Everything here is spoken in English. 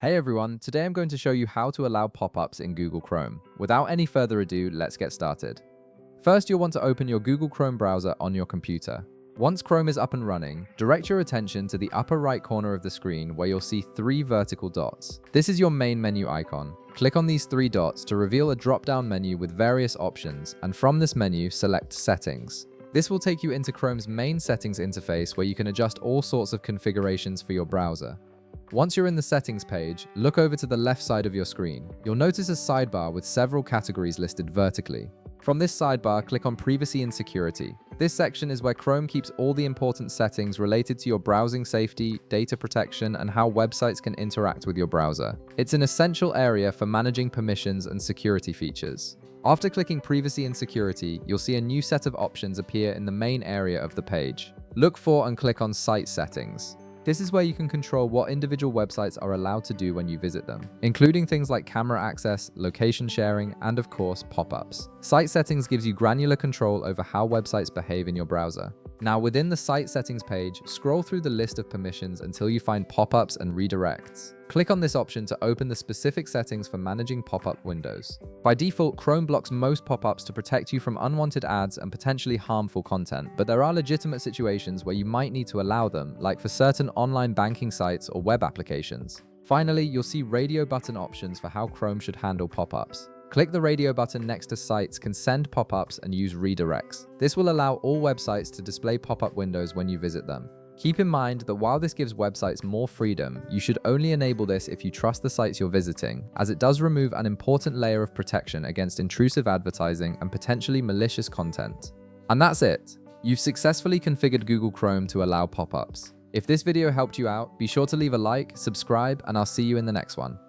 Hey everyone, today I'm going to show you how to allow pop-ups in Google Chrome. Without any further ado, let's get started. First, you'll want to open your Google Chrome browser on your computer. Once Chrome is up and running, direct your attention to the upper right corner of the screen where you'll see three vertical dots. This is your main menu icon. Click on these three dots to reveal a drop-down menu with various options, and from this menu, select Settings. This will take you into Chrome's main settings interface where you can adjust all sorts of configurations for your browser. Once you're in the settings page, look over to the left side of your screen. You'll notice a sidebar with several categories listed vertically. From this sidebar, click on Privacy and Security. This section is where Chrome keeps all the important settings related to your browsing safety, data protection, and how websites can interact with your browser. It's an essential area for managing permissions and security features. After clicking Privacy and Security, you'll see a new set of options appear in the main area of the page. Look for and click on Site Settings. This is where you can control what individual websites are allowed to do when you visit them, including things like camera access, location sharing, and of course, pop-ups. Site Settings gives you granular control over how websites behave in your browser. Now, within the Site Settings page, scroll through the list of permissions until you find pop-ups and redirects. Click on this option to open the specific settings for managing pop-up windows. By default, Chrome blocks most pop-ups to protect you from unwanted ads and potentially harmful content, but there are legitimate situations where you might need to allow them, like for certain online banking sites or web applications. Finally, you'll see radio button options for how Chrome should handle pop-ups. Click the radio button next to sites can send pop-ups and use redirects. This will allow all websites to display pop-up windows when you visit them. Keep in mind that while this gives websites more freedom, you should only enable this if you trust the sites you're visiting, as it does remove an important layer of protection against intrusive advertising and potentially malicious content. And that's it. You've successfully configured Google Chrome to allow pop-ups. If this video helped you out, be sure to leave a like, subscribe, and I'll see you in the next one.